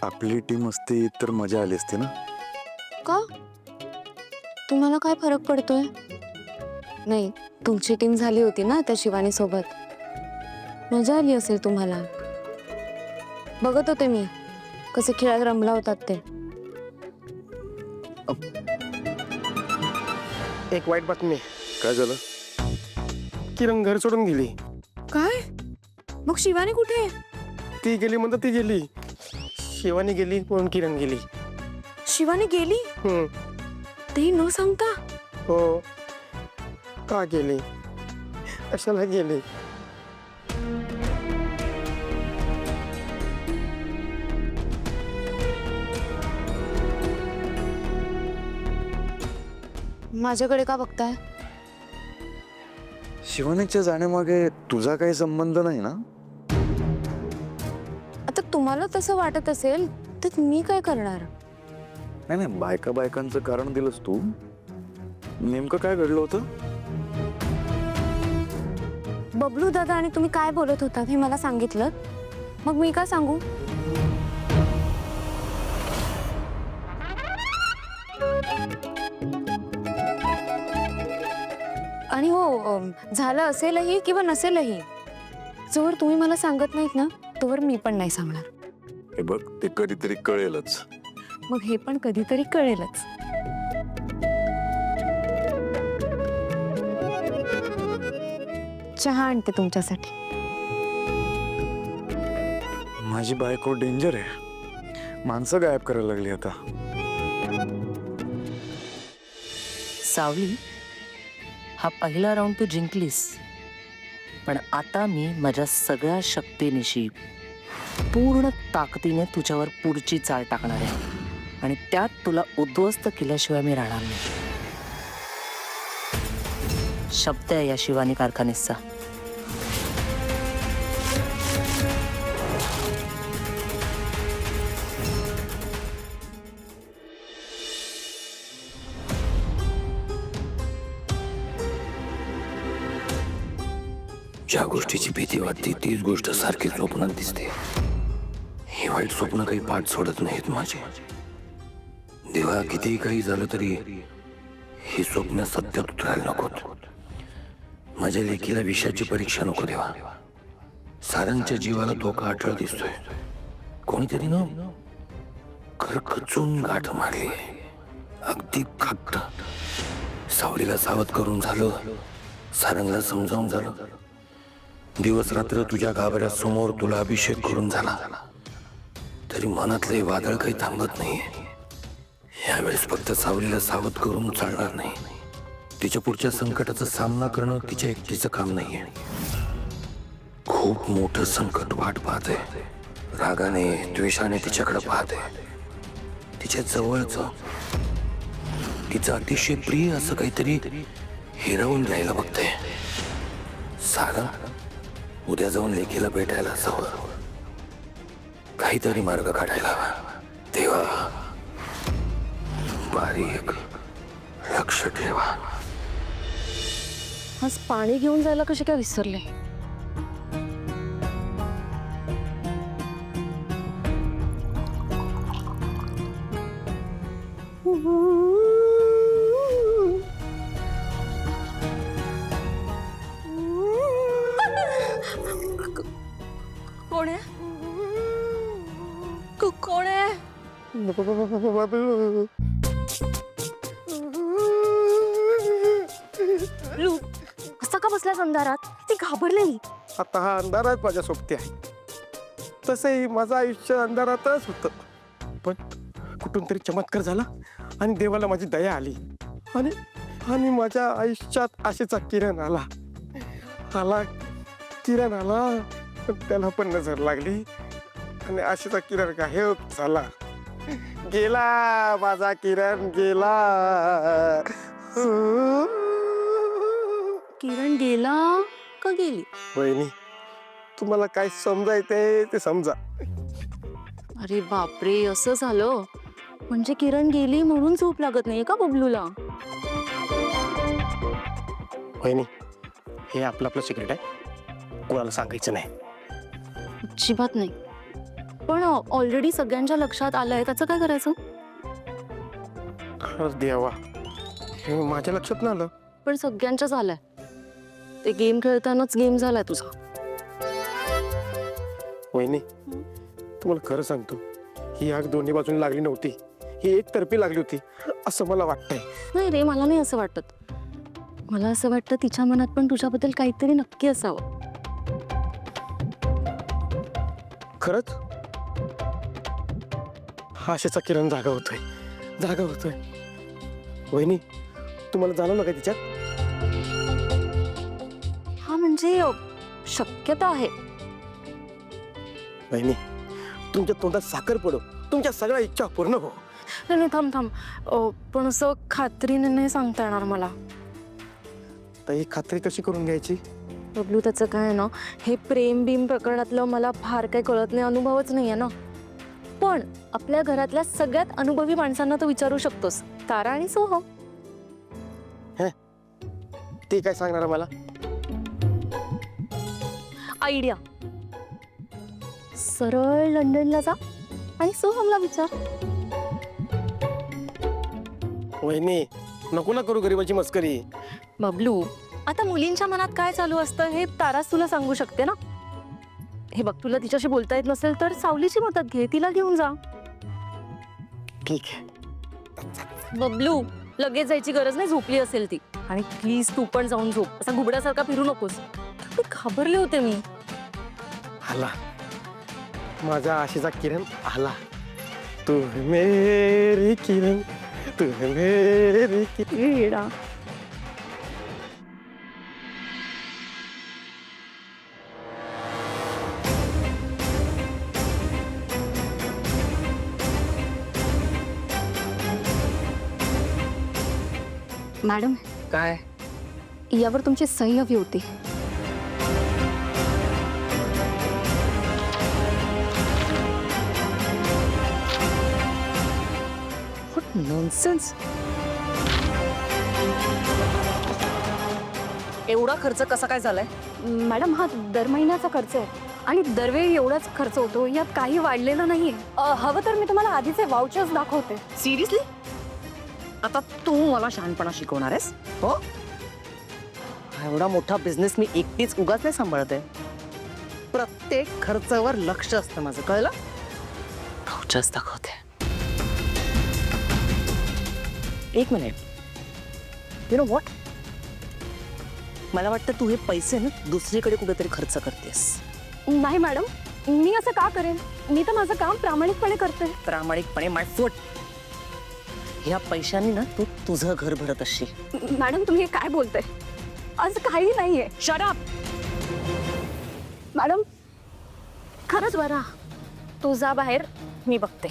आपली टीम असती तर मजा आली असती ना. का? तुम्हाला काय फरक पडतोय? नाही, तुमची टीम झाली होती ना त्या शिवानी सोबत. मजा आली असेल तुम्हाला. बघत होते मी कसे खेळात रमला होतात ते. एक वाईट बातमी. काय झालं? किरण घर सोडून गेली. काय? मग शिवानी कुठे? ती गेली म्हणता ती गेली. शिवानी गेली म्हणून किरण गेली. शिवानी गेली ते न सांगता? हो. का गेली? कशाला गेली? माझ्याकडे का बघताय? शिवानीच्या जाण्यामागे तुझा काही संबंध नाही ना? आता तुम्हाला तसं वाटत असेल तर मी काय करणार? नाही नाही, बायकांचं कारण दिलंस तू. नेमकं काय घडलं होतं? बबलू दादा आणि तुम्ही काय बोलत होतात हे मला सांगितलं, मग मी का सांगू? आणि हो, झालं असेलही किंवा नसेलही, जोवर तुम्ही मला सांगत नाहीत ना तोवर मी पण नाही सांगणार. हे बघ, ते कधीतरी कळेलच. मग हे पण कधीतरी कळेलच. चहा आणते तुमच्यासाठी. माझी बायको डेंजर आहे. माणसं गायब करायला लागली आता. सावली, हा पहिला राऊंड तू जिंकलीस, पण आता मी माझ्या सगळ्या शक्तीनिशी पूर्ण ताकदीने तुझ्यावर पुढची चाल टाकणार आहे आणि त्यात तुला उद्ध्वस्त केल्याशिवाय मी राहणार नाही. शब्द आहे या शिवानी कारखानेचा. ज्या गोष्टीची भीती वाटते तीच गोष्ट सारखी स्वप्नात दिसते. ही वाईट स्वप्न काही पाठ सोडत नाहीत माझे. देवा, कितीही काही झालं तरी ही स्वप्न सत्यात उतरायला नकोत. माझ्या लेकीला विषयाची परीक्षा नको देवा. सारंगच्या जीवाला धोका अटळ दिसतोय. कोणीतरी न खरकचून गाठ मारली, अगदी खाकट. सावलीला सावध करून झालं, सारंगला समजावून झालं. दिवस रात्र तुझ्या गाभाऱ्यासमोर तुला अभिषेक करून झाला, तरी मनातले वादळ काही थांबत नाहीये. यावेळेस फक्त सावलीला सावध करून चालणार नाही. तिच्या पुढच्या संकटाचा सामना करणं तिच्या एकटीचं काम नाहीये. खूप मोठं संकट वाट पाहते. रागाने, द्वेषाने तिच्याकडे पाहते. तिच्या जवळचं, तिचं अतिशय प्रिय असं काहीतरी हिरावून घ्यायला बघते. सारंग उद्या जाऊन लेकीला भेटायला हवं. काहीतरी मार्ग काढायला हवा. देवा, बारीक लक्ष ठेवा. आज पाणी घेऊन जायला कसे काय विसरले? कोण आहे? कोण आहे? लू, असा का बसलास अंधारात? ती घाबरलेली. आता हा अंधारात माझ्या सोबती आहे. तसंही माझं आयुष्य अंधारातच होतं, पण कुठून तरी चमत्कार झाला आणि देवाला माझी दया आली आणि आणि माझ्या आयुष्यात आशेचा किरण आला. किरण आला, पण त्याला पण नजर लागली आणि आशेचा किरण गायब झाला. गेला माझा किरण, गेला. किरण गेला का गेली? वहिनी, तुम्हाला काय समजायचंय ते समजा. अरे बापरे, असं झालं म्हणजे किरण गेली म्हणून झोप लागत नाहीये का बबलूला? वहिनी, हे आपलं सिक्रेट आहे, कोणाला सांगायचं नाही. अजिबात नाही. पण ऑलरेडी सगळ्यांच्या लक्षात आलंय, त्याचं काय करायचं? खरंच देवा, हे माझ्या लक्षात नाही आलं. पण सगळ्यांच्याच आलंय. ते गेम खेळतानाच गेम झालाय तुझा. वहिनी, तुम्हाला खरं सांगतो, ही आग दोन्ही बाजूने लागली नव्हती, ही एकतर्फी लागली होती असं मला वाटतंय. नाही रे, मला नाही असं वाटत. मला असं वाटतं तिच्या मनात पण तुझ्याबद्दल काहीतरी नक्की असावं. खरंच हा आशेचा किरण जागा होतोय. वहिनी, तुम्हाला जाणवलं का तिच्यात? हा म्हणजे शक्यता आहे. वहिनी, तुमच्या तोंडात साखर पडो, तुमच्या सगळ्या इच्छा पूर्ण हो. नाही थांब. पण असं खात्रीने नाही सांगता येणार मला. तर ही खात्री कशी करून घ्यायची? बबलू, त्याचं काय आहे ना, हे प्रेम बीम प्रकरणातलं मला फार काही कळत नाही, अनुभवच नाही आहे ना. पण आपल्या घरातल्या सगळ्यात अनुभवी माणसांना तो विचारू शकतोस, तारा आणि सोहम. ते काय सांगणार मला? आयडिया, सरळ लंडनला जा आणि सोहमला विचार. वहिनी, नको ना करू गरिबाची मस्करी. बबलू, आता मुलींच्या मनात काय चालू असतं हे ताराच तुला सांगू शकते ना. हे बघ, तुला तिच्याशी बोलता येत नसेल तर सावलीची मदत घे, तिला घेऊन जा. ठीक आहे. बबलू, लगेच जायची गरज नाही, झोपली असेल ती. आणि प्लीज तू पण जाऊन झोप, असा घुबड्यासारखा फिरू नकोस. खूप घाबरले होते मी. आला माझा आशेचा किरण, आला. तू मेरी किरण, तू मेरी किरण. येडा. मॅडम, काय? यावर तुमची सही हवी होती. नॉनसेन्स. एवढा खर्च कसा काय झालाय? मॅडम, हा दर महिन्याचा खर्च आहे आणि दरवेळी एवढाच खर्च होतो, यात काही वाढलेलं नाहीये. हवं तर मी तुम्हाला आधीचे वाउचर्स दाखवते. सिरियसली? आता तू मला शहाणपणा शिकवणार आहेस? हो, हा एवढा मोठा बिझनेस मी एकटीच उगाच नाही सांभाळते. प्रत्येक खर्चावर लक्ष असतं माझं, कळलं? वाउचर्स दाखवते. एक मिनिट. यु नो व्हॉट, मला वाटतं तू हे पैसे ना दुसरीकडे कुठेतरी खर्च करतेस. नाही मॅडम, मी असं का करेन? मी तर माझं काम प्रामाणिकपणे करते. प्रामाणिकपणे माय फूट. ह्या पैशांनी ना तू तुझं घर भरत असशील. मॅडम, तुम्ही हे काय बोलताय? आज काही नाहीये. Shut up. मॅडम, खरंच बरा, तू जा बाहेर, मी बघते.